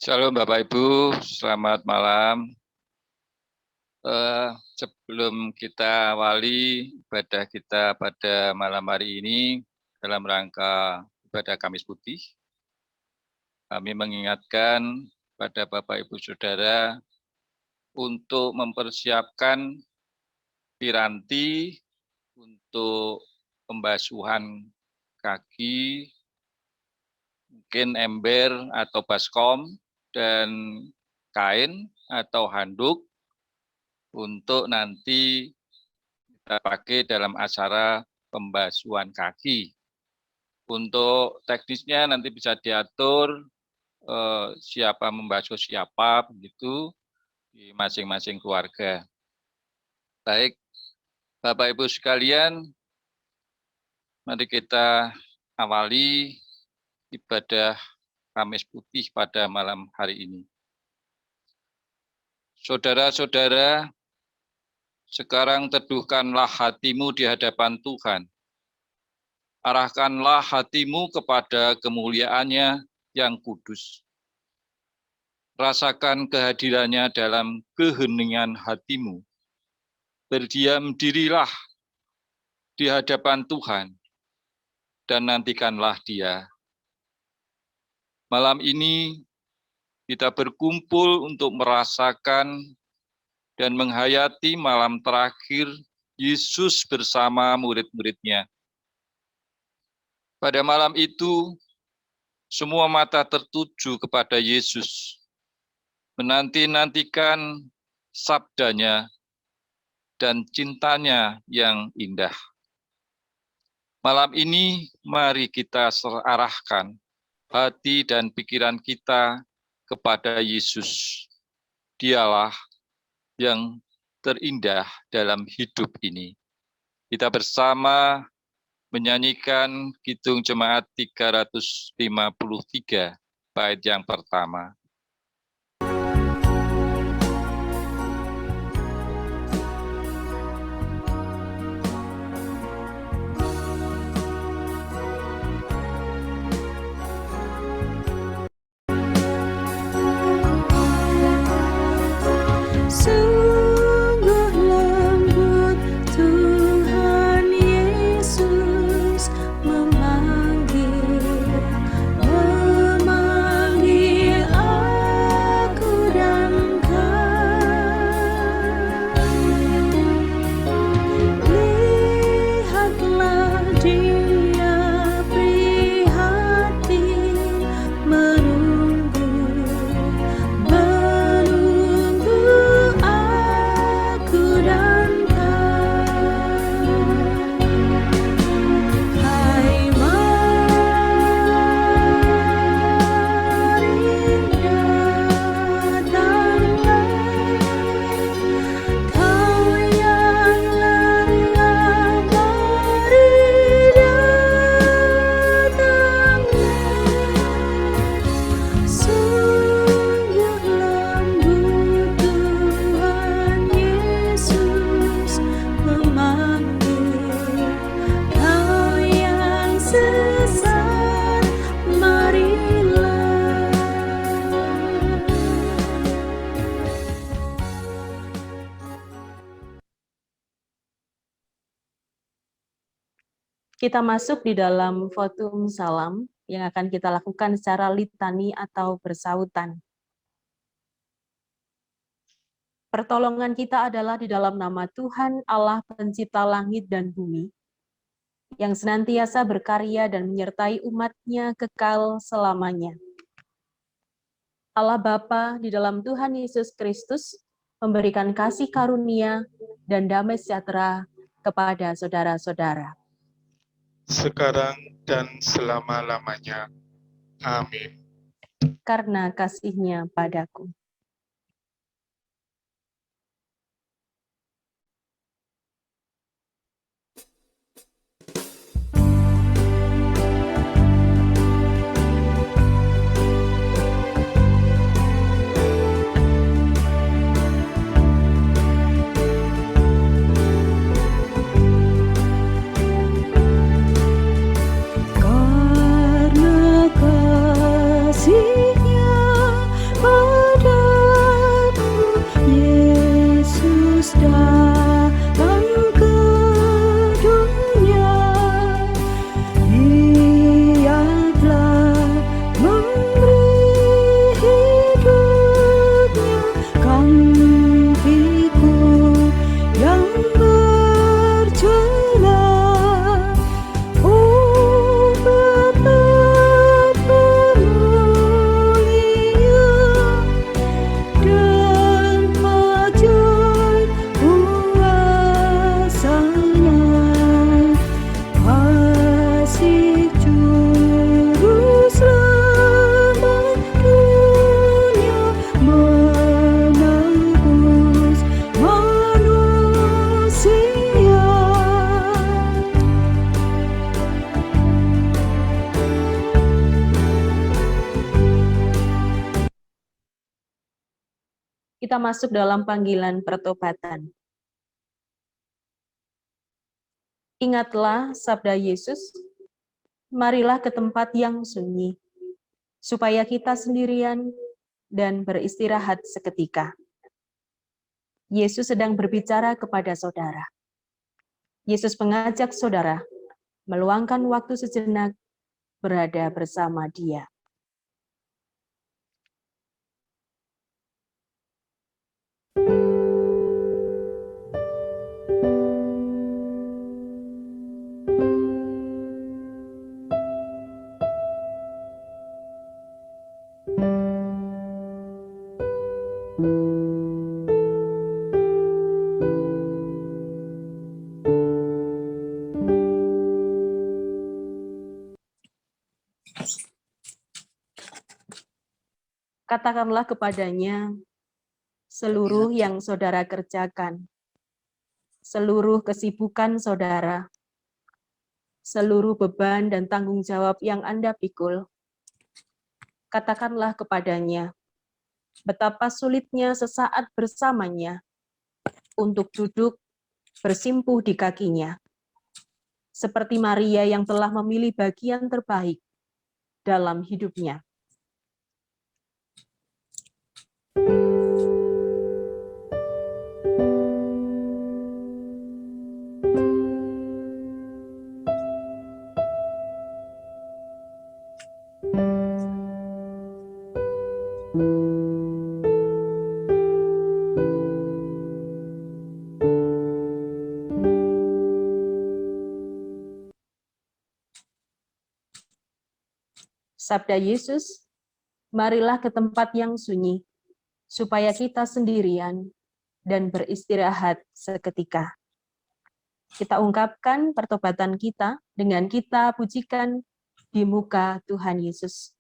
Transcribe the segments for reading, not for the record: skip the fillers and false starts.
Shalom Bapak Ibu, selamat malam. Sebelum kita awali ibadah kita pada malam hari ini dalam rangka ibadah Kamis Putih, kami mengingatkan pada Bapak Ibu Saudara untuk mempersiapkan piranti untuk pembasuhan kaki, mungkin ember atau baskom, dan kain atau handuk untuk nanti kita pakai dalam acara pembasuhan kaki. Untuk teknisnya nanti bisa diatur siapa membasuh siapa begitu di masing-masing keluarga. Baik, Bapak Ibu sekalian, mari kita awali ibadah Kamis Putih pada malam hari ini. Saudara-saudara, sekarang teduhkanlah hatimu di hadapan Tuhan. Arahkanlah hatimu kepada kemuliaannya yang kudus. Rasakan kehadirannya dalam keheningan hatimu. Berdiam dirilah di hadapan Tuhan dan nantikanlah Dia. Malam ini kita berkumpul untuk merasakan dan menghayati malam terakhir Yesus bersama murid-muridnya. Pada malam itu, semua mata tertuju kepada Yesus, menanti-nantikan sabdanya dan cintanya yang indah. Malam ini, mari kita arahkan hati dan pikiran kita kepada Yesus. Dialah yang terindah dalam hidup ini. Kita bersama menyanyikan Kidung Jemaat 353, bait yang pertama. Kita masuk di dalam votum salam yang akan kita lakukan secara litani atau bersautan. Pertolongan kita adalah di dalam nama Tuhan Allah pencipta langit dan bumi, yang senantiasa berkarya dan menyertai umat-Nya kekal selamanya. Allah Bapa di dalam Tuhan Yesus Kristus memberikan kasih karunia dan damai sejahtera kepada saudara-saudara. Sekarang dan selama-lamanya. Amin. Karena kasih-Nya padaku. Karena kasih-Nya Kita masuk dalam panggilan pertobatan. Ingatlah sabda Yesus, marilah ke tempat yang sunyi, supaya kita sendirian dan beristirahat seketika. Yesus sedang berbicara kepada saudara. Yesus mengajak saudara meluangkan waktu sejenak berada bersama Dia. Katakanlah kepadanya seluruh yang saudara kerjakan, seluruh kesibukan saudara, seluruh beban dan tanggung jawab yang Anda pikul. Katakanlah kepadanya betapa sulitnya sesaat bersamanya untuk duduk bersimpuh di kakinya, seperti Maria yang telah memilih bagian terbaik dalam hidupnya. Sabda Yesus, marilah ke tempat yang sunyi, supaya kita sendirian dan beristirahat seketika. Kita ungkapkan pertobatan kita dengan kita pujikan di muka Tuhan Yesus.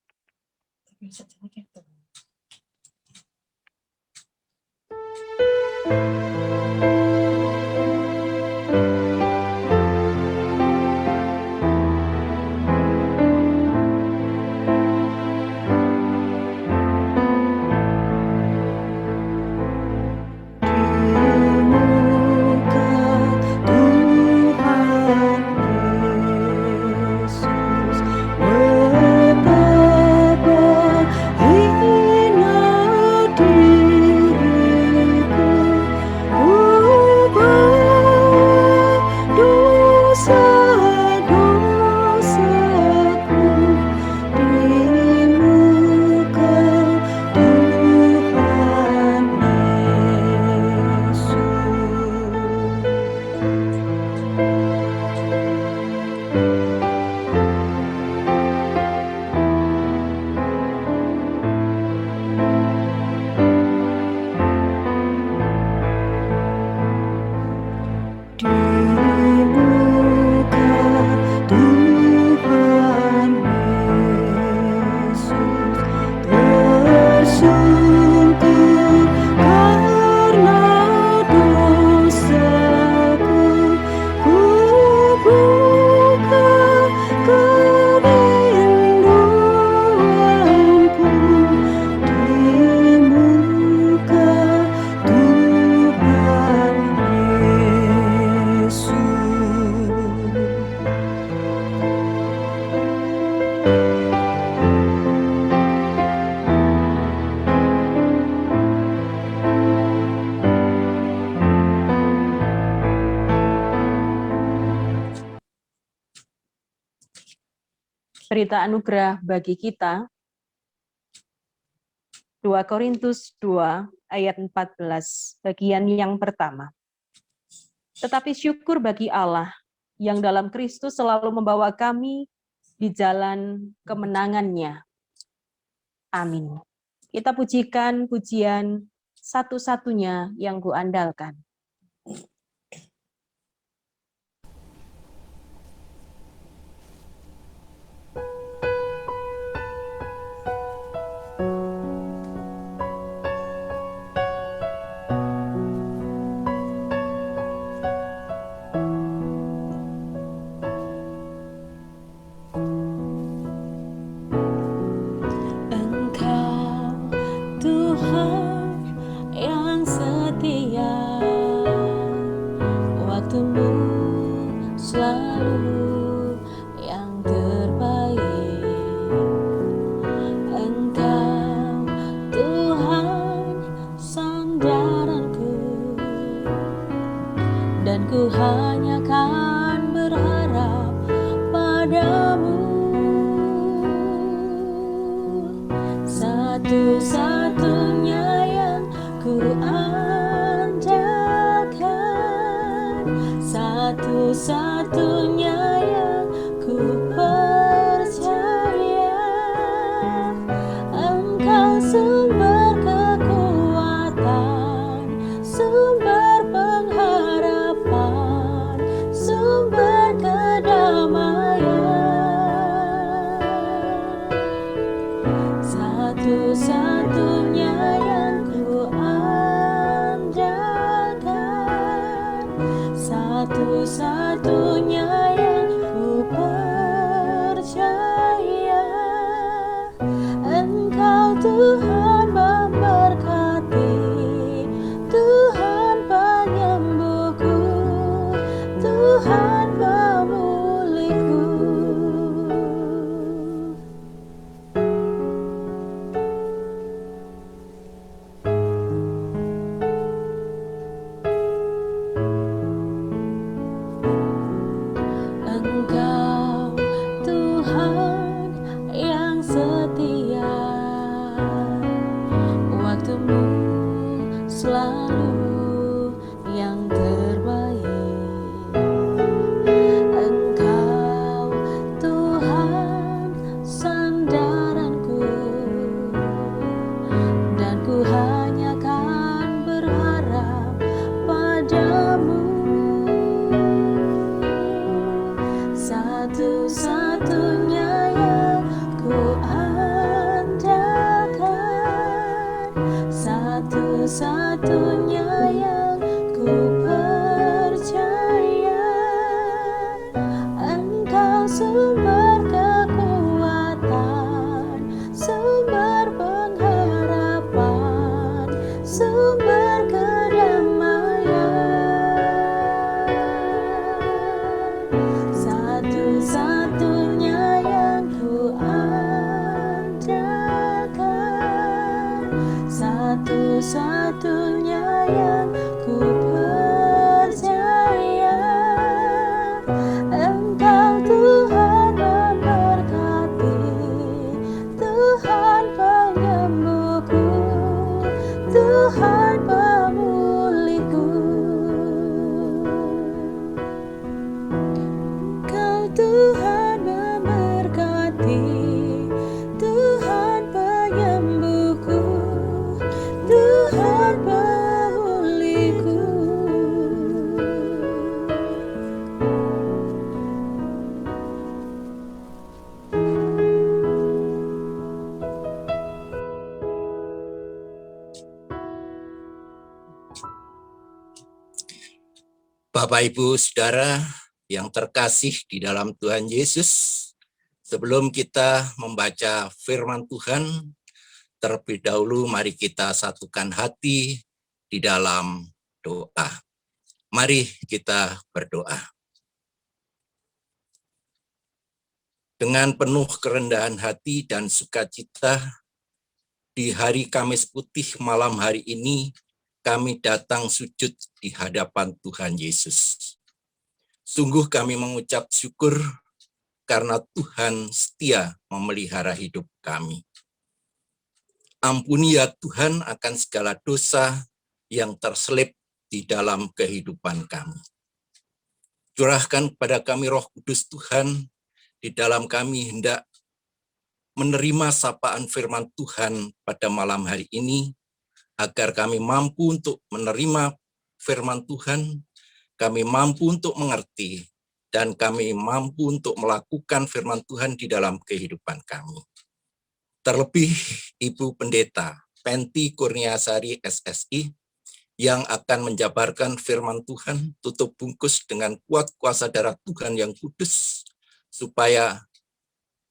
Berita anugerah bagi kita, 2 Korintus 2 ayat 14, bagian yang pertama. Tetapi syukur bagi Allah yang dalam Kristus selalu membawa kami di jalan kemenangannya. Amin. Kita pujikan pujian satu-satunya yang kuandalkan. Engkau Tuhan yang selalu yang terbaik. Engkau Tuhan sandaranku, dan ku hanya kan berharap padamu. Satu-satunya yang ku andalkan, satu-satunya yang ku percaya. Engkau sumber kekuatan, sumber pengharapan, sumber kedamaian. Satu-satunya yang ku andalkan, satu-satunya yang ku percaya. Engkau Tuhan memberkati, Tuhan penyembuhku, Tuhan pemulihku. Engkau Tuhan yang setia, waktumu selalu yang terbaik. Engkau Tuhan sandaranku, dan ku hanya kan berharap padamu. Satu-satunya yang ku andalkan, satu-satunya yang ku percaya. Engkau sumber kekuatan, sumber pengharapan, sumber kedamaian. Satu-satunya yang ku andalkan, satu-satunya yang ku percaya. Engkau Tuhan memberkati, Tuhan penyembuhku, Tuhan pemulihku. Kau Tuhan memberkati, Tuhan penyembuhku, Tuhan pemulihku. Bapak, Ibu, Saudara yang terkasih di dalam Tuhan Yesus, sebelum kita membaca firman Tuhan, terlebih dahulu mari kita satukan hati di dalam doa. Mari kita berdoa. Dengan penuh kerendahan hati dan sukacita, di hari Kamis Putih malam hari ini, kami datang sujud di hadapan Tuhan Yesus. Sungguh kami mengucap syukur karena Tuhan setia memelihara hidup kami. Ampuni ya Tuhan akan segala dosa yang terselip di dalam kehidupan kami. Curahkan kepada kami Roh Kudus Tuhan, di dalam kami hendak menerima sapaan firman Tuhan pada malam hari ini, agar kami mampu untuk menerima firman Tuhan, kami mampu untuk mengerti, dan kami mampu untuk melakukan firman Tuhan di dalam kehidupan kami. Terlebih Ibu Pendeta Penti Kurniasari SSI yang akan menjabarkan firman Tuhan, tutup bungkus dengan kuat kuasa darah Tuhan yang kudus, supaya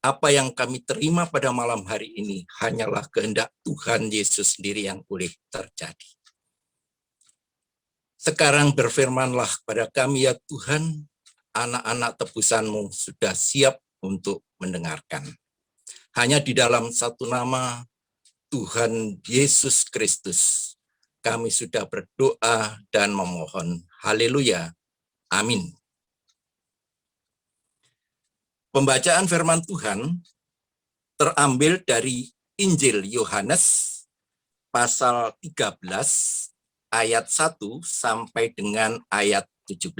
apa yang kami terima pada malam hari ini hanyalah kehendak Tuhan Yesus sendiri yang boleh terjadi. Sekarang berfirmanlah kepada kami ya Tuhan, anak-anak tebusanmu sudah siap untuk mendengarkan. Hanya di dalam satu nama, Tuhan Yesus Kristus, kami sudah berdoa dan memohon. Haleluya. Amin. Pembacaan firman Tuhan terambil dari Injil Yohanes pasal 13 ayat 1 sampai dengan ayat 17.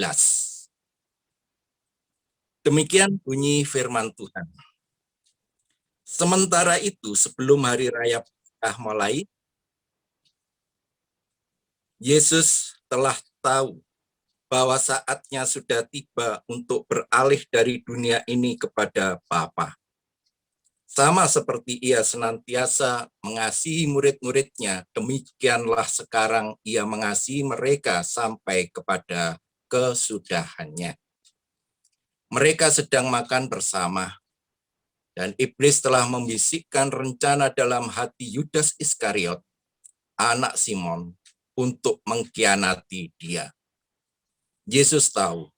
Demikian bunyi firman Tuhan. Sementara itu, sebelum hari raya Paskah mulai, Yesus telah tahu bahwa saatnya sudah tiba untuk beralih dari dunia ini kepada Bapa. Sama seperti ia senantiasa mengasihi murid-muridnya, demikianlah sekarang ia mengasihi mereka sampai kepada kesudahannya. Mereka sedang makan bersama, dan iblis telah membisikkan rencana dalam hati Yudas Iskariot, anak Simon, untuk mengkhianati dia. Yesus tahu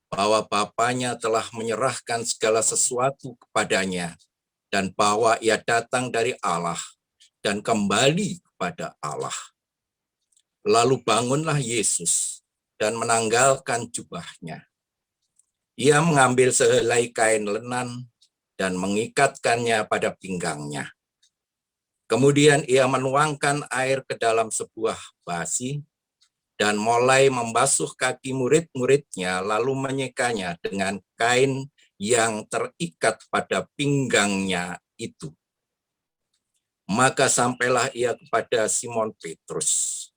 bahwa Bapanya telah menyerahkan segala sesuatu kepadanya, dan bahwa ia datang dari Allah dan kembali kepada Allah. Lalu bangunlah Yesus dan menanggalkan jubahnya. Ia mengambil sehelai kain lenan dan mengikatkannya pada pinggangnya. Kemudian ia menuangkan air ke dalam sebuah basi dan mulai membasuh kaki murid-muridnya, lalu menyekanya dengan kain yang terikat pada pinggangnya itu. Maka sampailah ia kepada Simon Petrus.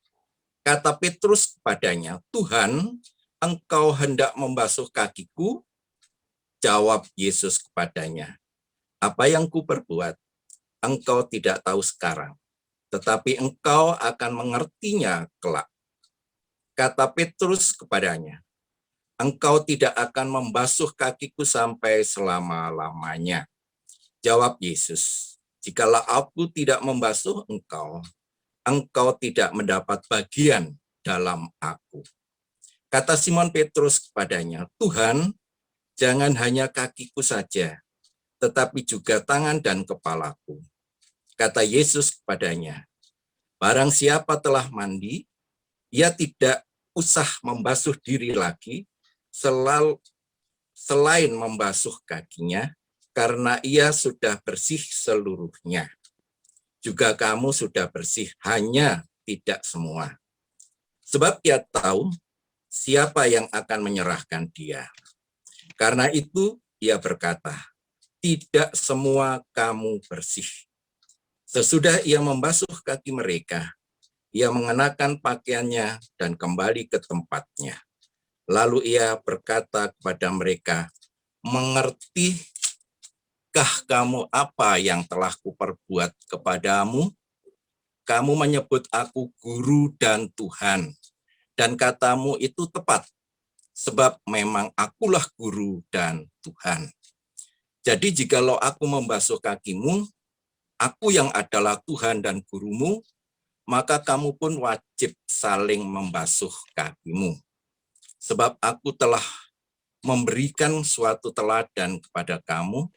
Kata Petrus kepadanya, "Tuhan, engkau hendak membasuh kakiku?" Jawab Yesus kepadanya, "Apa yang kuperbuat, engkau tidak tahu sekarang, tetapi engkau akan mengertinya kelak." Kata Petrus kepadanya, "Engkau tidak akan membasuh kakiku sampai selama-lamanya." Jawab Yesus, "Jikalau aku tidak membasuh engkau, engkau tidak mendapat bagian dalam aku." Kata Simon Petrus kepadanya, "Tuhan, jangan hanya kakiku saja, tetapi juga tangan dan kepalaku." Kata Yesus kepadanya, "Barang siapa telah mandi, ia tidak usah membasuh diri lagi, selain membasuh kakinya, karena ia sudah bersih seluruhnya. Juga kamu sudah bersih, hanya tidak semua. Sebab ia tahu siapa yang akan menyerahkan dia. Karena itu ia berkata, tidak semua kamu bersih." Sesudah ia membasuh kaki mereka, ia mengenakan pakaiannya dan kembali ke tempatnya. Lalu ia berkata kepada mereka, "Mengertikah kamu apa yang telah kuperbuat kepadamu? Kamu menyebut aku guru dan Tuhan, dan katamu itu tepat, sebab memang akulah guru dan Tuhan. Jadi jikalau aku membasuh kakimu, aku yang adalah Tuhan dan gurumu, maka kamu pun wajib saling membasuh kakimu. Sebab aku telah memberikan suatu teladan kepada kamu,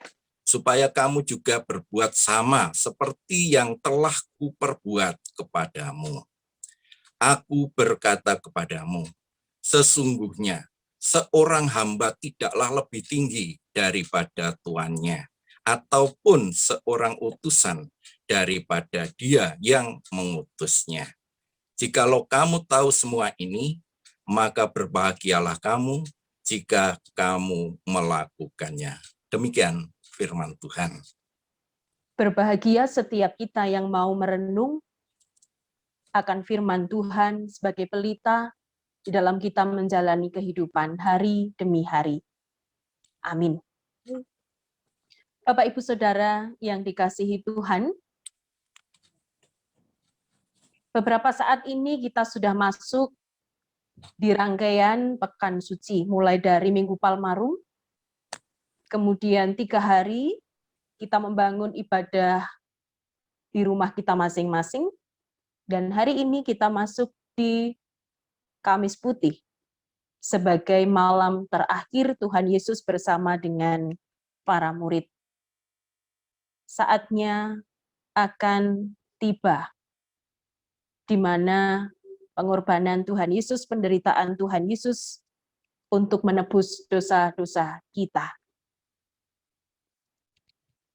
supaya kamu juga berbuat sama seperti yang telah kuperbuat kepadamu. Aku berkata kepadamu, sesungguhnya seorang hamba tidaklah lebih tinggi daripada tuannya, ataupun seorang utusan daripada dia yang mengutusnya. Jikalau kamu tahu semua ini, maka berbahagialah kamu jika kamu melakukannya." Demikian firman Tuhan. Berbahagia setiap kita yang mau merenung akan firman Tuhan sebagai pelita di dalam kita menjalani kehidupan hari demi hari. Amin. Bapak, Ibu, Saudara yang dikasihi Tuhan, beberapa saat ini kita sudah masuk di rangkaian Pekan Suci, mulai dari Minggu Palmarum, kemudian 3 hari kita membangun ibadah di rumah kita masing-masing, dan hari ini kita masuk di Kamis Putih. sebagai malam terakhir Tuhan Yesus bersama dengan para murid. Saatnya akan tiba di mana pengorbanan Tuhan Yesus, penderitaan Tuhan Yesus untuk menebus dosa-dosa kita.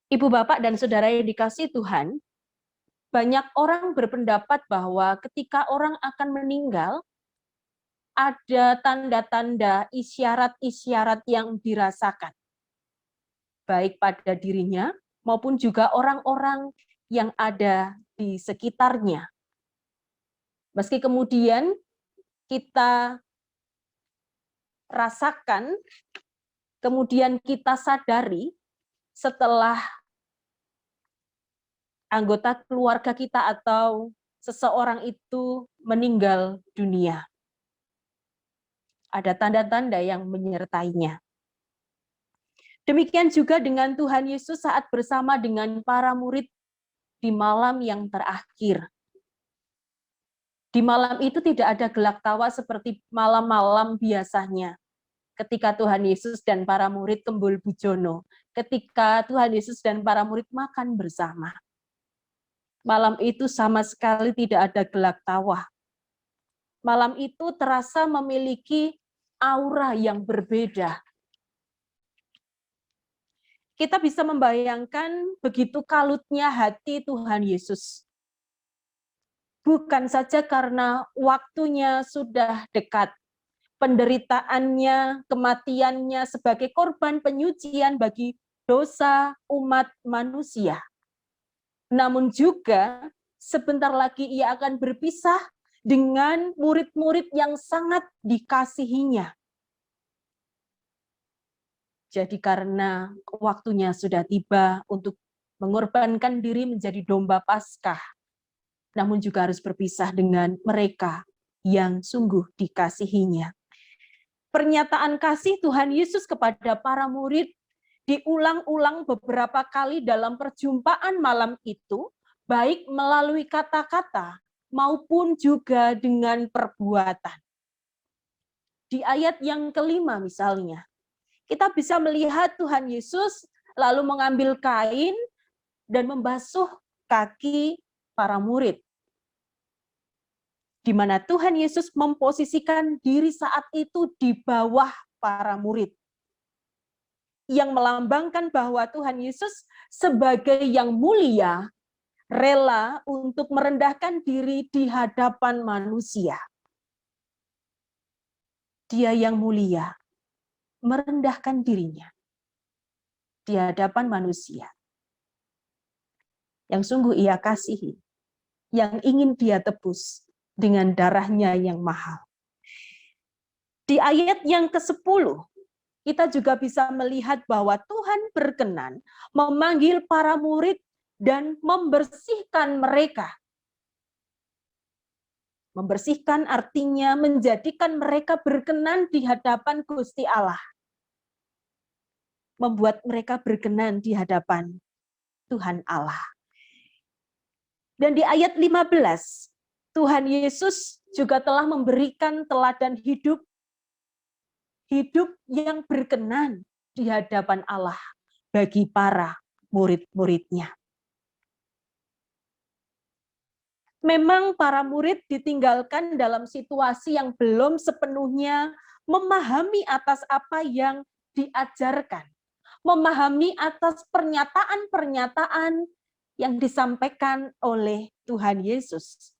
Ibu, Bapak, dan Saudara yang dikasihi Tuhan, banyak orang berpendapat bahwa ketika orang akan meninggal, ada tanda-tanda isyarat-isyarat yang dirasakan, baik pada dirinya maupun juga orang-orang yang ada di sekitarnya. Meski kemudian kita rasakan, kemudian kita sadari setelah anggota keluarga kita atau seseorang itu meninggal dunia. Ada tanda-tanda yang menyertainya. Demikian juga dengan Tuhan Yesus saat bersama dengan para murid di malam yang terakhir. Di malam itu tidak ada gelak tawa seperti malam-malam biasanya. Ketika Tuhan Yesus dan para murid kembul bujono, ketika Tuhan Yesus dan para murid makan bersama. Malam itu sama sekali tidak ada gelak tawa. Malam itu terasa memiliki aura yang berbeda. Kita bisa membayangkan begitu kalutnya hati Tuhan Yesus. Bukan saja karena waktunya sudah dekat, penderitaannya, kematiannya sebagai korban penyucian bagi dosa umat manusia. Namun juga sebentar lagi ia akan berpisah dengan murid-murid yang sangat dikasihinya. Jadi karena waktunya sudah tiba untuk mengorbankan diri menjadi domba Paskah, namun juga harus berpisah dengan mereka yang sungguh dikasihinya. Pernyataan kasih Tuhan Yesus kepada para murid diulang-ulang beberapa kali dalam perjumpaan malam itu, baik melalui kata-kata maupun juga dengan perbuatan. Di ayat yang kelima misalnya, kita bisa melihat Tuhan Yesus lalu mengambil kain dan membasuh kaki para murid. Di mana Tuhan Yesus memposisikan diri saat itu di bawah para murid. Yang melambangkan bahwa Tuhan Yesus sebagai yang mulia, rela untuk merendahkan diri di hadapan manusia. Dia yang mulia, merendahkan dirinya di hadapan manusia. Yang sungguh ia kasihi, yang ingin dia tebus dengan darahnya yang mahal. Di ayat yang ke-10, kita juga bisa melihat bahwa Tuhan berkenan memanggil para murid dan membersihkan mereka. Membersihkan artinya menjadikan mereka berkenan di hadapan Gusti Allah. Membuat mereka berkenan di hadapan Tuhan Allah. Dan di ayat 15, Tuhan Yesus juga telah memberikan teladan hidup yang berkenan di hadapan Allah bagi para murid-muridnya. Memang para murid ditinggalkan dalam situasi yang belum sepenuhnya memahami atas apa yang diajarkan, memahami atas pernyataan-pernyataan yang disampaikan oleh Tuhan Yesus.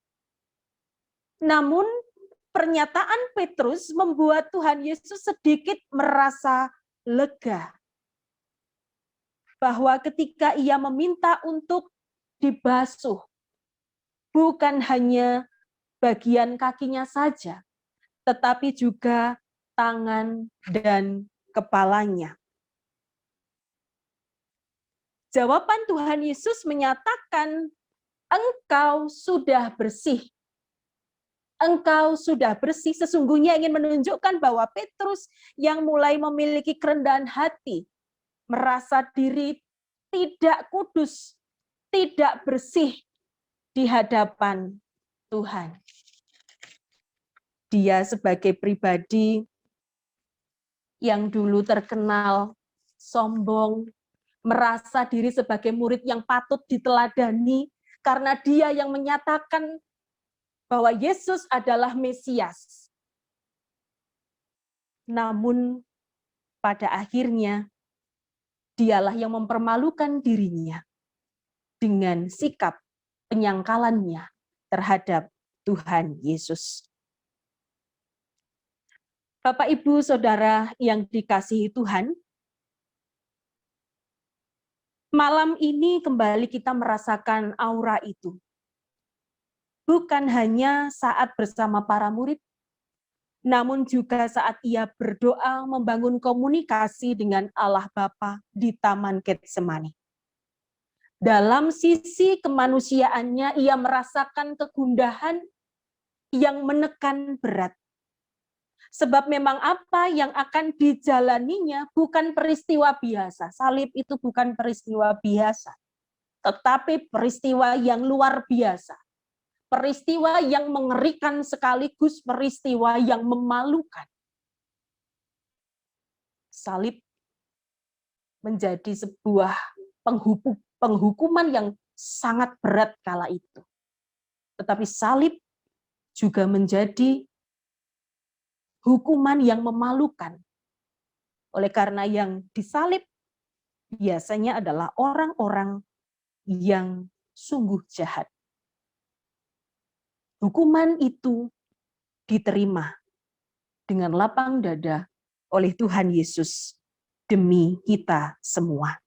Namun, pernyataan Petrus membuat Tuhan Yesus sedikit merasa lega. Bahwa ketika ia meminta untuk dibasuh, bukan hanya bagian kakinya saja, tetapi juga tangan dan kepalanya. Jawaban Tuhan Yesus menyatakan, engkau sudah bersih. Engkau sudah bersih, sesungguhnya ingin menunjukkan bahwa Petrus yang mulai memiliki kerendahan hati, merasa diri tidak kudus, tidak bersih di hadapan Tuhan. Dia sebagai pribadi yang dulu terkenal sombong, merasa diri sebagai murid yang patut diteladani karena dia yang menyatakan bahwa Yesus adalah Mesias. Namun pada akhirnya dialah yang mempermalukan dirinya dengan sikap penyangkalannya terhadap Tuhan Yesus. Bapak, Ibu, Saudara yang dikasihi Tuhan, malam ini kembali kita merasakan aura itu. Bukan hanya saat bersama para murid, namun juga saat ia berdoa membangun komunikasi dengan Allah Bapa di Taman Getsemani. Dalam sisi kemanusiaannya, ia merasakan kegundahan yang menekan berat. Sebab memang apa yang akan dijalaninya bukan peristiwa biasa. Salib itu bukan peristiwa biasa, tetapi peristiwa yang luar biasa. Peristiwa yang mengerikan sekaligus peristiwa yang memalukan. Salib menjadi sebuah penghukuman yang sangat berat kala itu. Tetapi salib juga menjadi hukuman yang memalukan. Oleh karena yang disalib biasanya adalah orang-orang yang sungguh jahat. Hukuman itu diterima dengan lapang dada oleh Tuhan Yesus demi kita semua.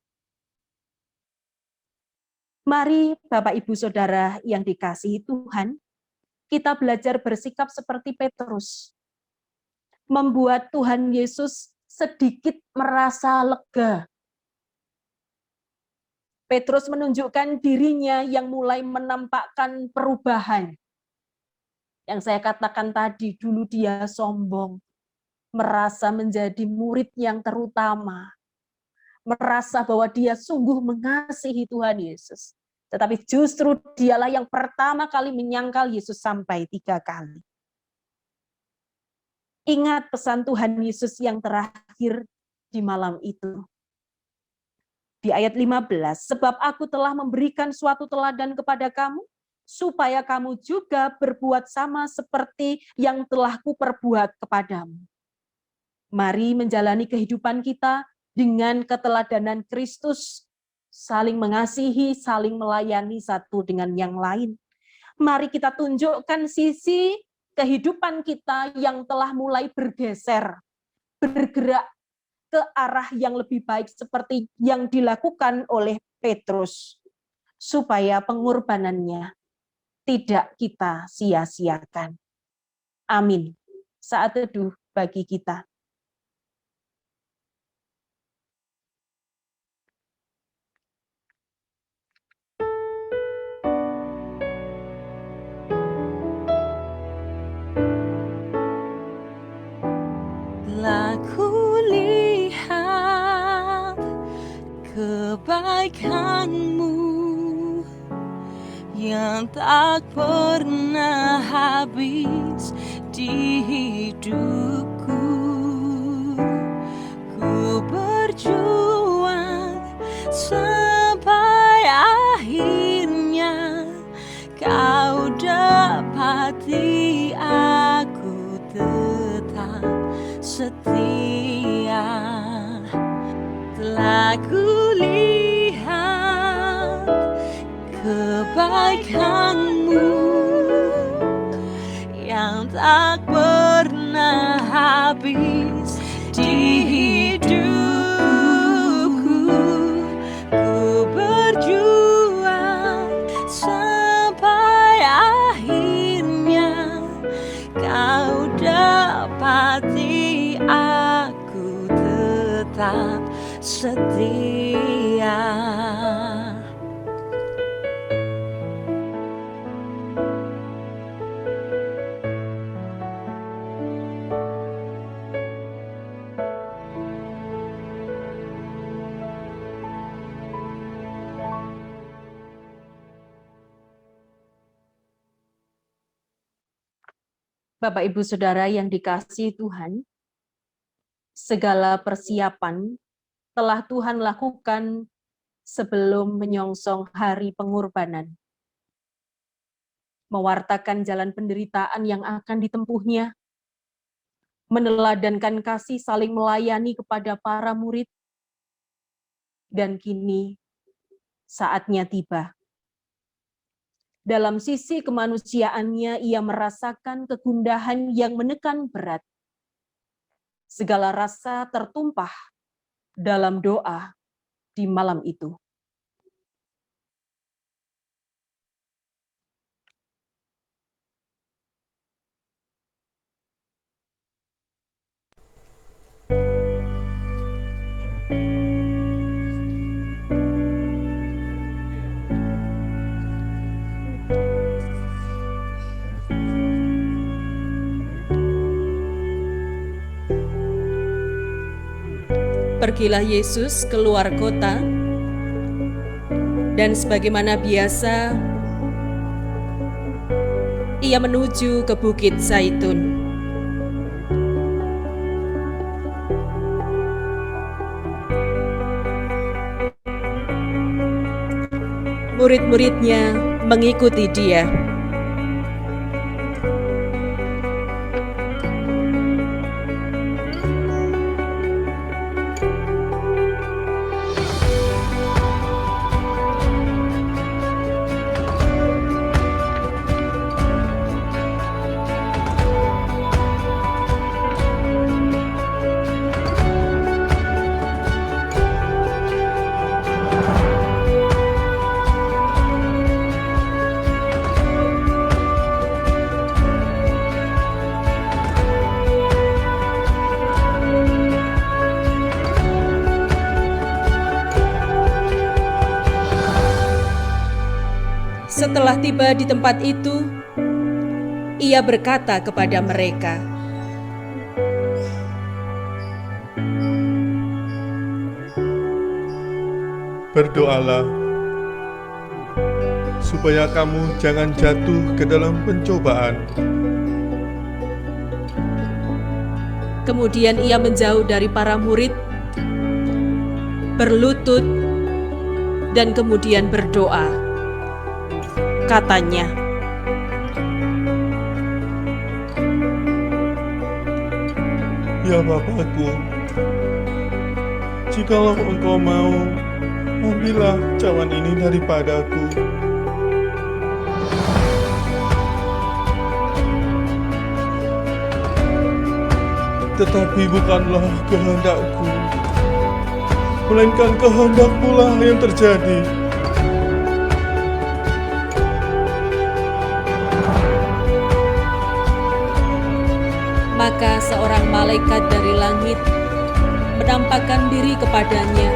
Mari Bapak Ibu Saudara yang dikasihi Tuhan, kita belajar bersikap seperti Petrus. Membuat Tuhan Yesus sedikit merasa lega. Petrus menunjukkan dirinya yang mulai menampakkan perubahan. Yang saya katakan tadi, dulu dia sombong, merasa menjadi murid yang terutama, merasa bahwa dia sungguh mengasihi Tuhan Yesus. Tetapi justru dialah yang pertama kali menyangkal Yesus sampai 3 kali. Ingat pesan Tuhan Yesus yang terakhir di malam itu. Di ayat 15, sebab aku telah memberikan suatu teladan kepada kamu, supaya kamu juga berbuat sama seperti yang telah kuperbuat kepadamu. Mari menjalani kehidupan kita dengan keteladanan Kristus, saling mengasihi, saling melayani satu dengan yang lain. Mari kita tunjukkan sisi kehidupan kita yang telah mulai bergeser, bergerak ke arah yang lebih baik seperti yang dilakukan oleh Petrus, supaya pengorbanannya tidak kita sia-siakan. Amin. Saat teduh bagi kita. Telah kulihat kebaikan-Mu yang tak pernah habis di hidupku. Ku berjuang sampai akhirnya Kau dapati aku tetap setia. Telah kulihat kebaikan-Mu yang tak pernah habis di hidupku. Ku berjuang sampai akhirnya Kau dapati aku tetap setia. Bapak Ibu Saudara yang dikasihi Tuhan, Segala persiapan telah Tuhan lakukan sebelum menyongsong hari pengorbanan. Mewartakan jalan penderitaan yang akan ditempuhnya, meneladankan kasih saling melayani kepada para murid, dan kini saatnya tiba. Dalam sisi kemanusiaannya, ia merasakan kegundahan yang menekan berat. Segala rasa tertumpah dalam doa di malam itu. Pergilah Yesus keluar kota, dan sebagaimana biasa, ia menuju ke Bukit Zaitun. Murid-muridnya mengikuti dia. Setelah tiba di tempat itu, ia berkata kepada mereka, Berdoalah, supaya kamu jangan jatuh ke dalam pencobaan. kemudian ia menjauh dari para murid, berlutut, dan kemudian berdoa. Katanya, Ya Bapakku, jikalau Engkau mau, ambillah cawan ini daripadaku. Tetapi bukanlah kehendakku, melainkan kehendak-Mu lah yang terjadi. maka seorang malaikat dari langit menampakkan diri kepadanya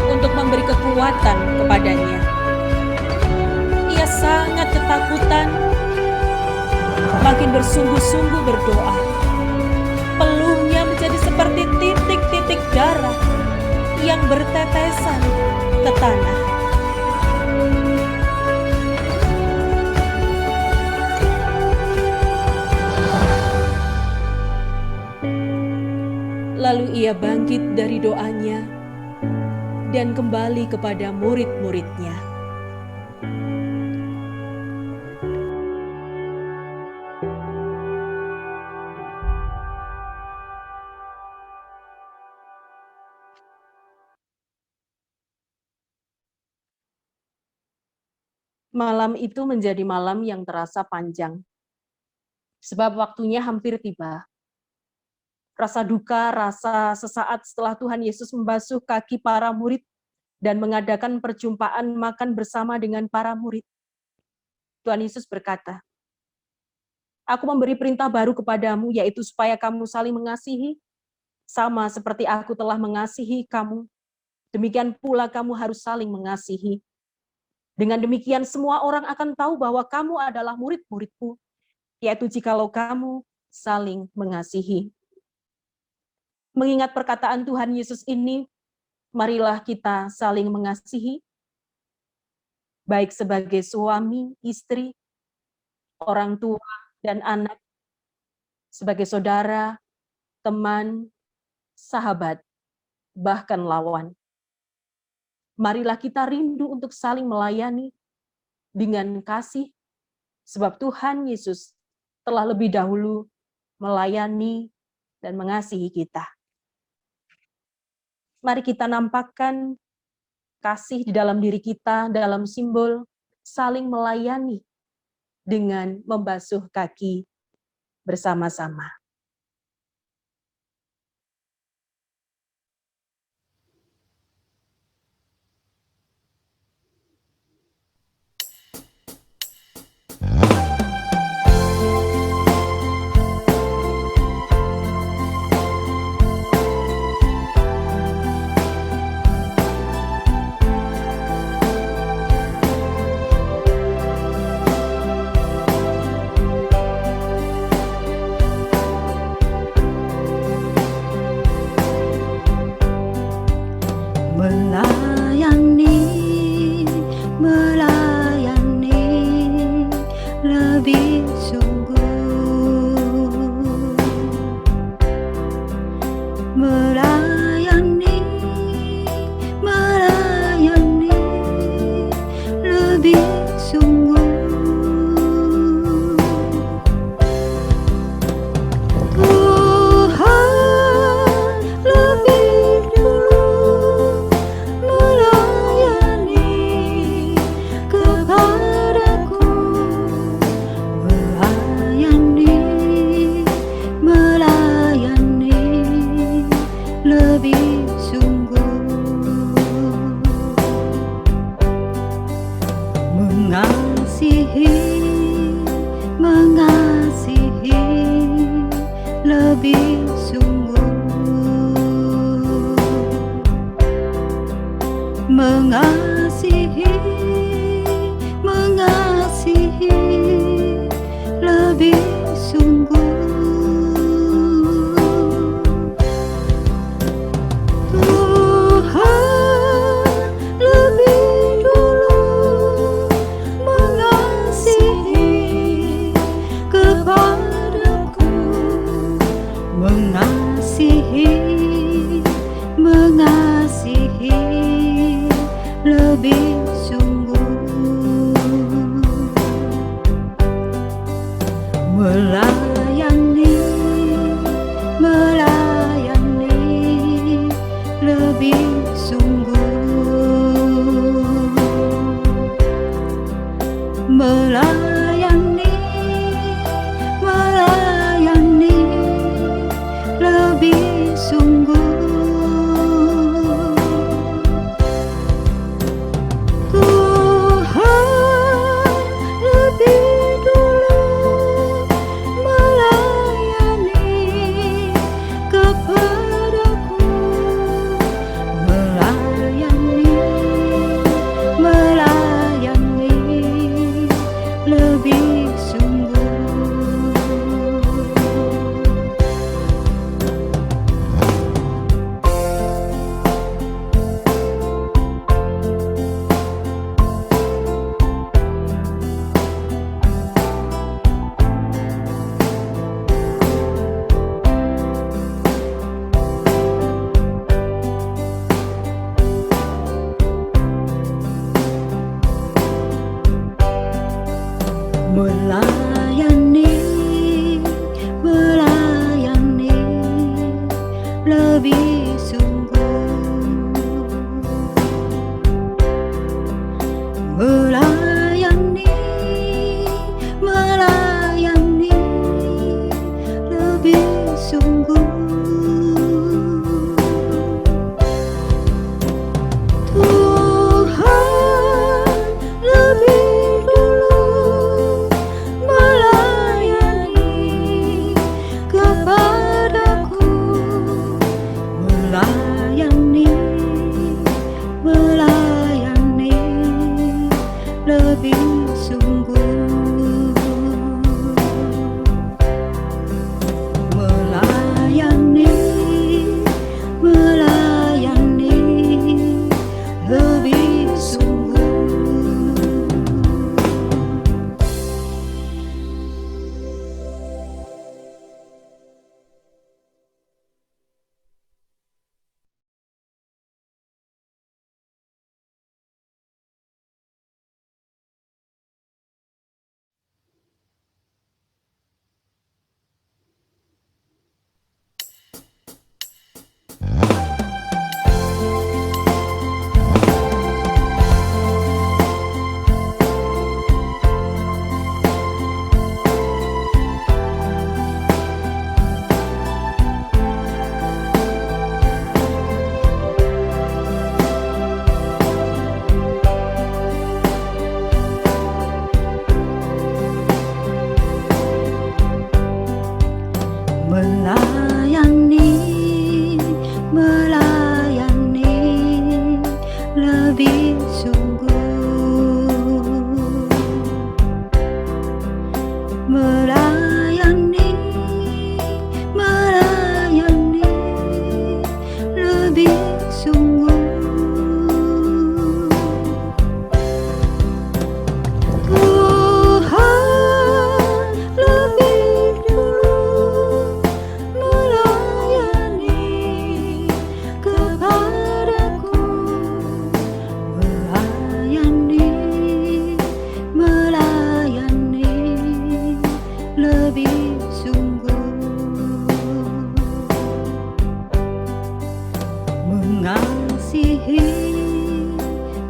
untuk memberi kekuatan kepadanya. Ia sangat ketakutan, makin bersungguh-sungguh berdoa. Peluhnya menjadi seperti titik-titik darah yang bertetesan ke tanah. Lalu ia bangkit dari doanya dan kembali kepada murid-muridnya. Malam itu menjadi malam yang terasa panjang, sebab waktunya hampir tiba. Rasa duka, rasa sesaat setelah Tuhan Yesus membasuh kaki para murid dan mengadakan perjumpaan makan bersama dengan para murid. Tuhan Yesus berkata, Aku memberi perintah baru kepadamu, yaitu supaya kamu saling mengasihi, sama seperti aku telah mengasihi kamu. Demikian pula kamu harus saling mengasihi. Dengan demikian semua orang akan tahu bahwa kamu adalah murid-muridku, yaitu jikalau kamu saling mengasihi. Mengingat perkataan Tuhan Yesus ini, marilah kita saling mengasihi, baik sebagai suami, istri, orang tua, dan anak, sebagai saudara, teman, sahabat, bahkan lawan. Marilah kita rindu untuk saling melayani dengan kasih, sebab Tuhan Yesus telah lebih dahulu melayani dan mengasihi kita. Mari kita nampakkan kasih di dalam diri kita dalam simbol saling melayani dengan membasuh kaki bersama-sama. Melayani lebih sungguh, melayani lebih sungguh. Mengasihi lebih sungguh, mengasihi lebih sungguh. Mengasihi lebih sungguh, melayani lebih sungguh, melayani lebih sungguh. Melayani lebih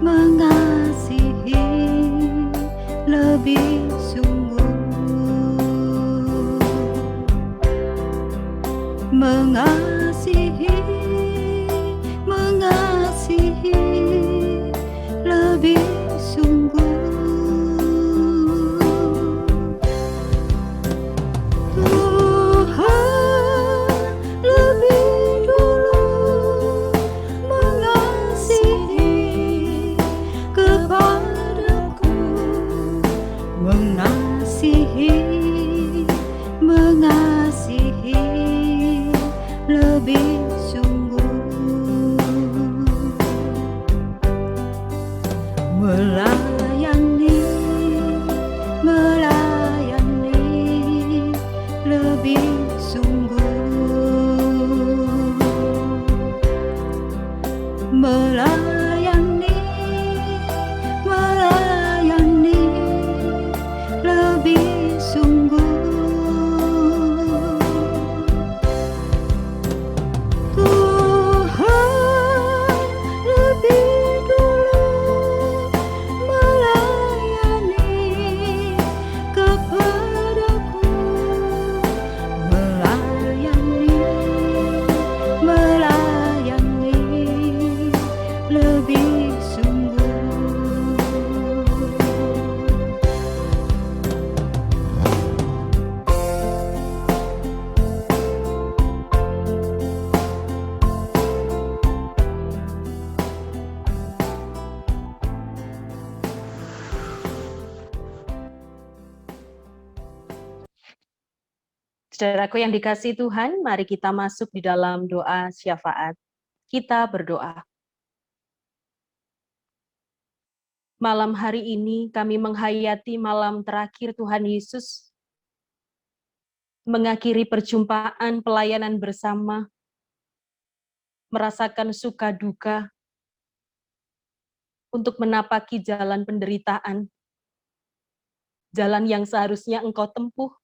mengasihi lebih sungguh, mengasihi lebih sungguh. Tuhan lebih dulu mengasihi kepadaku, mengasihi lebih sungguh, melayani lebih sungguh, melayani lebih sungguh. Tuhan lebih dulu melayani kepadaku, melayani lebih sungguh. Saudaraku yang dikasihi Tuhan, mari kita masuk di dalam doa syafaat. Kita berdoa. Malam hari ini kami menghayati malam terakhir Tuhan Yesus, mengakhiri perjumpaan pelayanan bersama, merasakan suka duka, untuk menapaki jalan penderitaan, jalan yang seharusnya Engkau tempuh,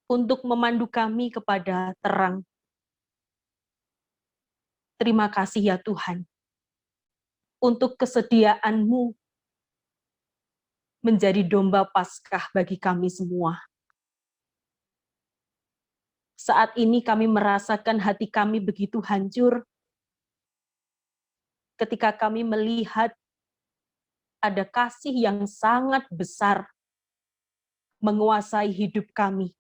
untuk memandu kami kepada terang. Terima kasih ya Tuhan, untuk kesediaan-Mu menjadi domba Paskah bagi kami semua. Saat ini kami merasakan hati kami begitu hancur, ketika kami melihat ada kasih yang sangat besar menguasai hidup kami.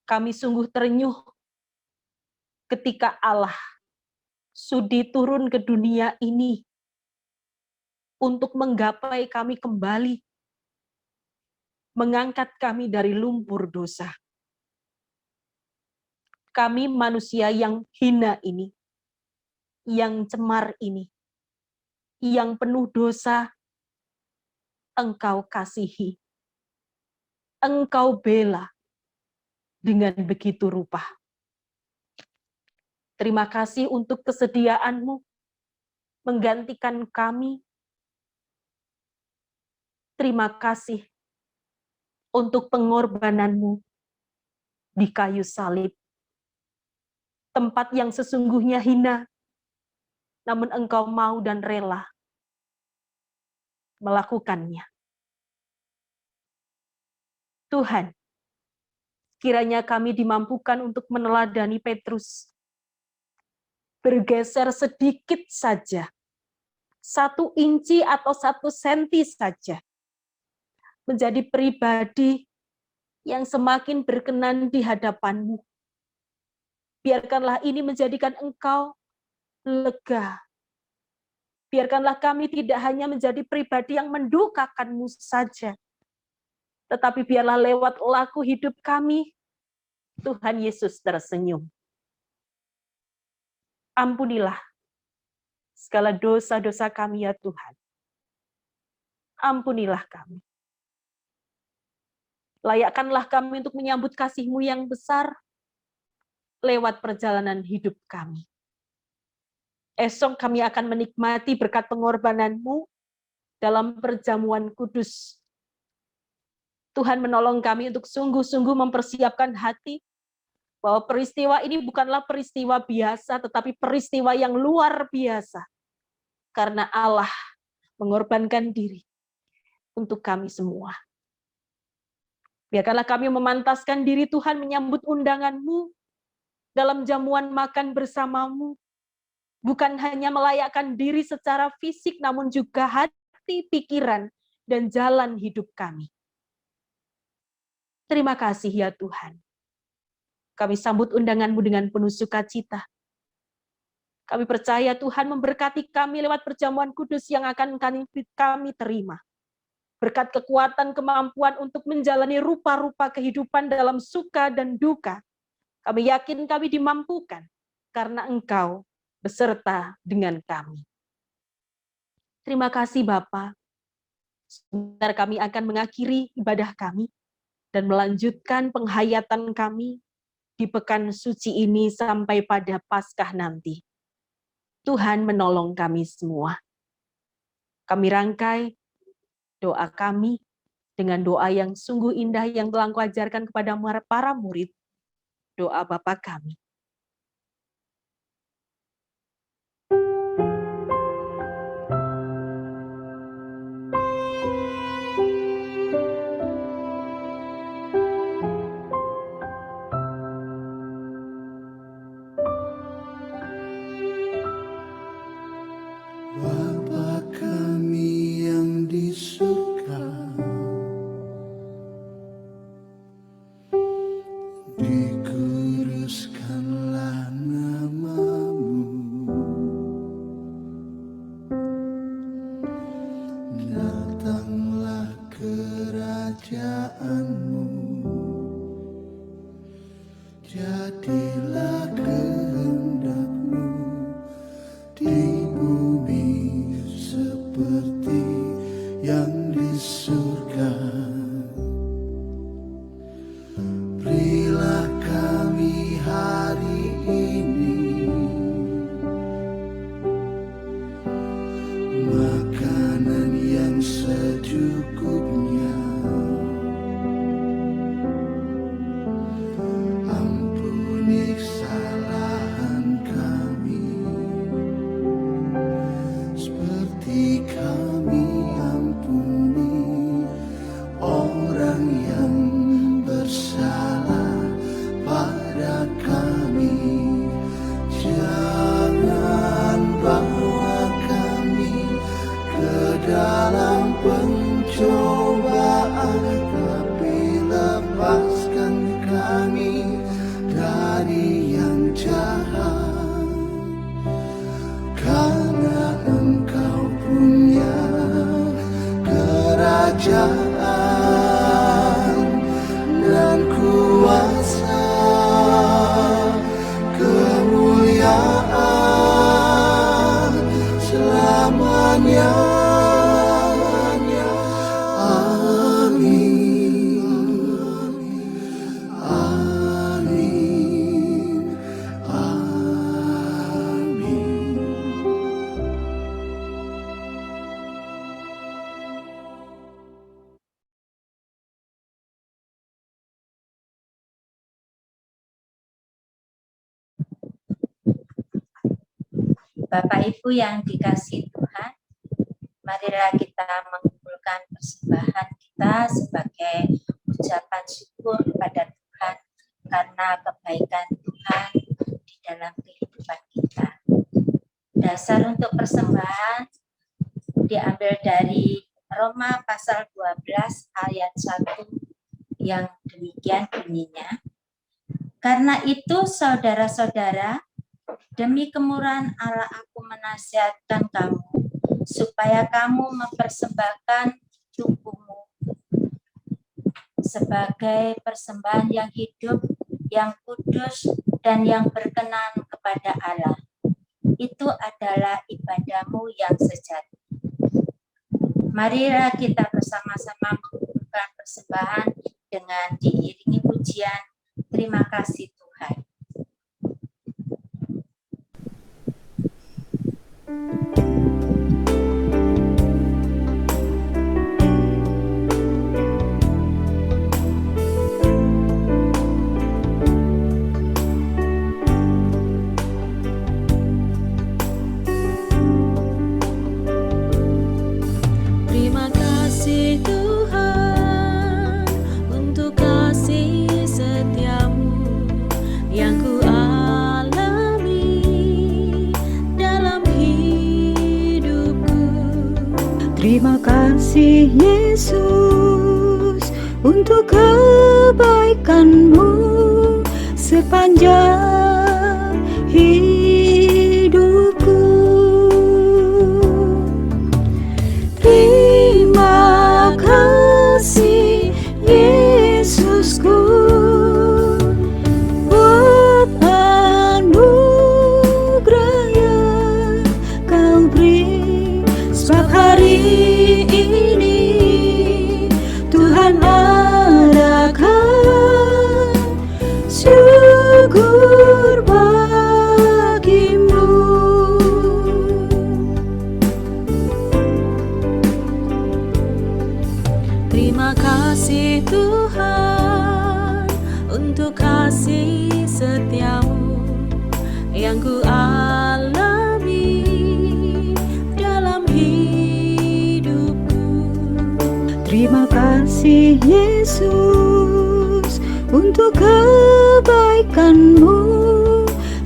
Kami sungguh terenyuh ketika Allah sudi turun ke dunia ini untuk menggapai kami kembali, mengangkat kami dari lumpur dosa. Kami manusia yang hina ini, yang cemar ini, yang penuh dosa, Engkau kasihi, Engkau bela dengan begitu rupa. Terima kasih untuk kesediaan-Mu menggantikan kami. Terima kasih untuk pengorbanan-Mu di kayu salib. Tempat yang sesungguhnya hina, namun Engkau mau dan rela melakukannya. Tuhan, kiranya kami dimampukan untuk meneladani Petrus, bergeser sedikit saja, 1 inci atau 1 senti saja, menjadi pribadi yang semakin berkenan di hadapan-Mu. Biarkanlah ini menjadikan Engkau lega. Biarkanlah kami tidak hanya menjadi pribadi yang mendukakan-Mu saja, tetapi biarlah lewat laku hidup kami, Tuhan Yesus tersenyum. Ampunilah segala dosa-dosa kami ya Tuhan. Ampunilah kami. Layakkanlah kami untuk menyambut kasih-Mu yang besar lewat perjalanan hidup kami. Esok kami akan menikmati berkat pengorbanan-Mu dalam perjamuan kudus. Tuhan menolong kami untuk sungguh-sungguh mempersiapkan hati bahwa peristiwa ini bukanlah peristiwa biasa, tetapi peristiwa yang luar biasa. Karena Allah mengorbankan diri untuk kami semua. Biarkanlah kami memantaskan diri Tuhan menyambut undangan-Mu dalam jamuan makan bersama-Mu. Bukan hanya melayakkan diri secara fisik, namun juga hati, pikiran, dan jalan hidup kami. Terima kasih ya Tuhan. Kami sambut undangan-Mu dengan penuh sukacita. Kami percaya Tuhan memberkati kami lewat perjamuan kudus yang akan kami terima. Berkat kekuatan, kemampuan untuk menjalani rupa-rupa kehidupan dalam suka dan duka. Kami yakin kami dimampukan karena Engkau beserta dengan kami. Terima kasih Bapa. Sebentar kami akan mengakhiri ibadah kami dan melanjutkan penghayatan kami di pekan suci ini sampai pada Paskah nanti. Tuhan menolong kami semua. Kami rangkai doa kami dengan doa yang sungguh indah yang telah Engkau ajarkan kepada para murid. Doa Bapa kami. Bapa kami yang di surga, dikuduskanlah nama-Mu, datanglah kerajaan-Mu, jadilah kehendak-Mu di bumi seperti yang di surga. Berilah kami hari ini makanan yang secukupnya. Ampuni kesalahan kami seperti kami ampuni orang yang bersalah pada kami. Jangan bawa kami ke dalam pencobaan, tapi lepaskan kami dari yang jahat. Karena Engkau punya kerajaan dan kuasa, kemuliaan selamanya. Amin. Amin. Amin. Bapak Ibu yang dikasihi Tuhan, marilah kita mengumpulkan persembahan kita sebagai ucapan syukur kepada Tuhan karena kebaikan Tuhan di dalam kehidupan kita. Dasar untuk persembahan diambil dari Roma pasal 12 ayat 1 yang demikian bunyinya. Karena itu saudara-saudara, demi kemurahan Allah aku menasihatkan kamu, supaya kamu mempersembahkan tubuhmu sebagai persembahan yang hidup, yang kudus, dan yang berkenan kepada Allah. Itu adalah ibadahmu yang sejati. Marilah kita bersama-sama mengumpulkan persembahan dengan diiringi pujian. Terima kasih Tuhan. Terima kasih Yesus untuk kebaikan-Mu sepanjang hidupku. Terima kasih Yesusku buat anugerah yang Kau beri, sebab hari ini Tuhan adakan syukur bagimu. Terima kasih Tuhan untuk kasih setia-Mu yang ku alami dalam hidupku. Terima kasih Yesus untuk kebaikan-Mu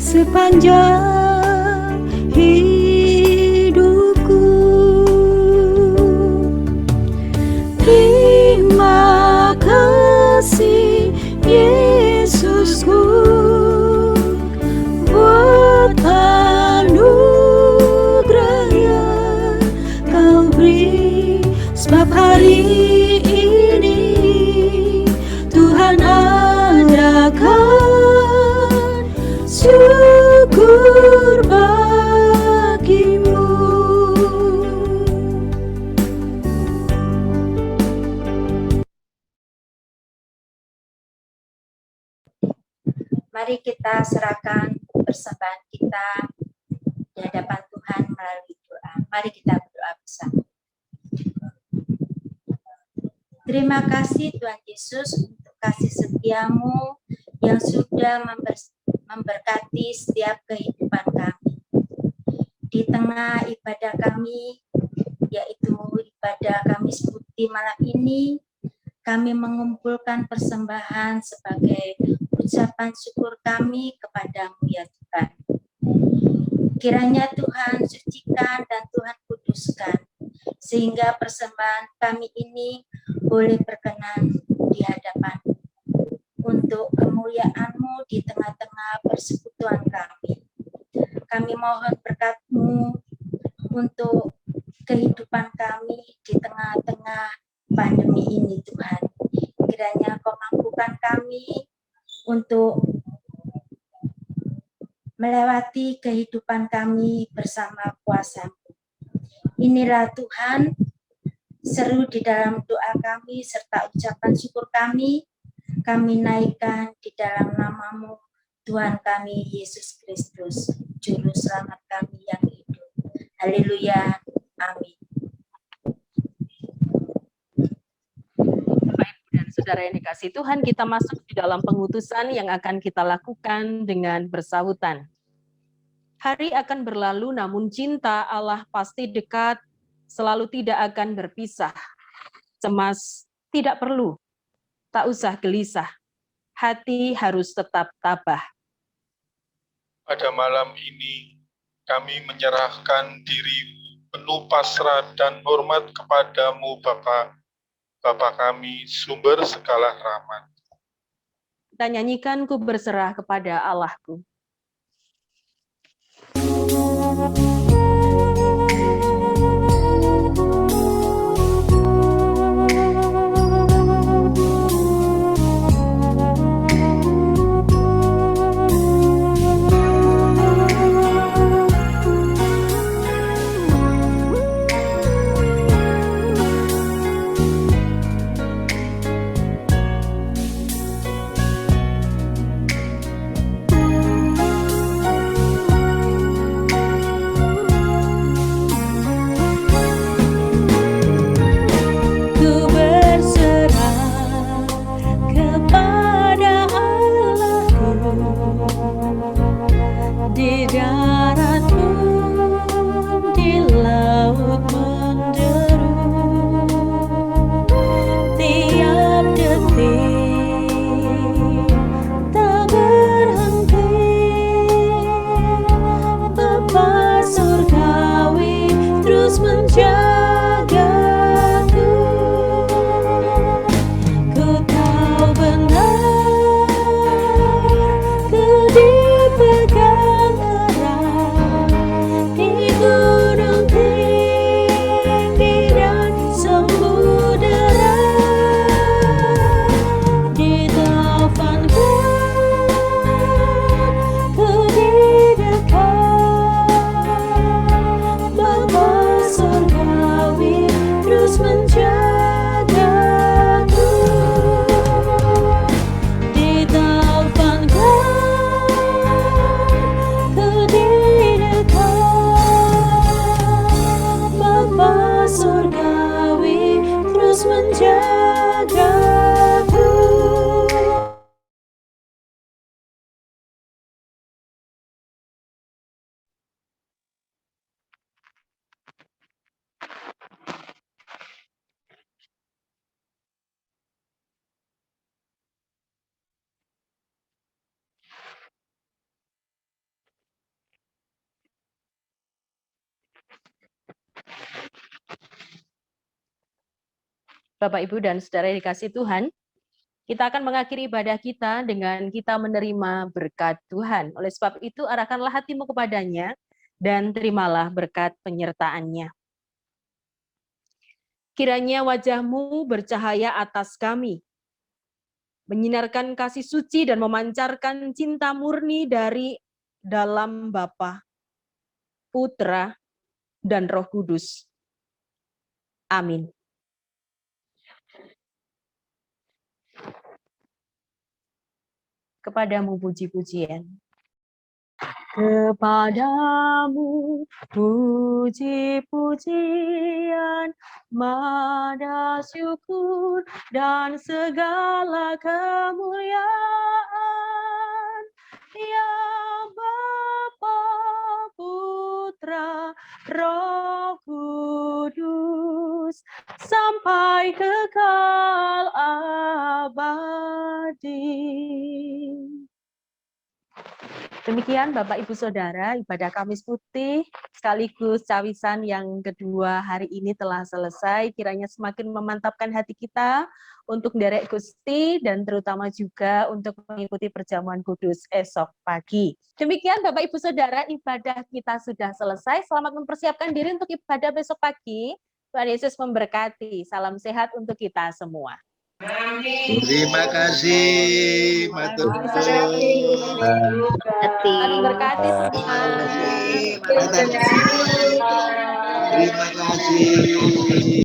sepanjang hidupku. Terima kasih Yesusku buat anugerah yang Kau beri, sebab hari ini Tuhan adakan syukur bagimu. Mari kita serahkan persembahan kita di hadapan Tuhan melalui doa. Mari kita berdoa bersama. Terima kasih Tuhan Yesus untuk kasih setia-Mu yang sudah memberkati setiap kehidupan kami. Di tengah ibadah kami, yaitu ibadah Kamis Putih malam ini, kami mengumpulkan persembahan sebagai ucapan syukur kami kepadamu ya Tuhan. Kiranya Tuhan sucikan dan Tuhan kuduskan, sehingga persembahan kami ini boleh berkenan di hadapan untuk kemuliaan-Mu di tengah-tengah persekutuan kami. Kami mohon berkat-Mu untuk kehidupan kami di tengah-tengah pandemi ini Tuhan. Kiranya Kau mampukan kami untuk melewati kehidupan kami bersama kuasa-Mu. Inilah Tuhan, seru di dalam doa kami serta ucapan syukur kami naikkan di dalam nama-Mu, Tuhan kami Yesus Kristus, Juru Selamat kami yang hidup. Haleluya, amin. Dan saudara yang dikasihi Tuhan, kita masuk di dalam pengutusan yang akan kita lakukan dengan bersahutan. Hari akan berlalu, namun cinta Allah pasti dekat, selalu tidak akan berpisah. Cemas tidak perlu, tak usah gelisah. Hati harus tetap tabah. Pada malam ini, kami menyerahkan diri penuh pasrah dan hormat kepadamu, Bapa kami, sumber segala rahmat. Kita nyanyikan Ku berserah kepada Allahku. Bapak, Ibu, dan Saudara yang dikasihi Tuhan, kita akan mengakhiri ibadah kita dengan kita menerima berkat Tuhan. Oleh sebab itu, arahkanlah hatimu kepadanya dan terimalah berkat penyertaannya. Kiranya wajahmu bercahaya atas kami, menyinarkan kasih suci dan memancarkan cinta murni dari dalam Bapa, Putra, dan Roh Kudus. Amin. Kepadamu puji-pujian. Kepadamu puji-pujian, mada syukur dan segala kemuliaan. Ya Bapa, Putra, Roh Kudus, sampai kekal abadi. Demikian Bapak Ibu Saudara, ibadah Kamis Putih sekaligus cawisan yang kedua hari ini telah selesai. Kiranya semakin memantapkan hati kita untuk nderek Gusti dan terutama juga untuk mengikuti perjamuan kudus esok pagi. Demikian Bapak Ibu Saudara, ibadah kita sudah selesai. Selamat mempersiapkan diri untuk ibadah besok pagi. Tuhan Yesus memberkati. Salam sehat untuk kita semua. Terima kasih, matur nuwun. Tuhan berkati semua. Terima kasih.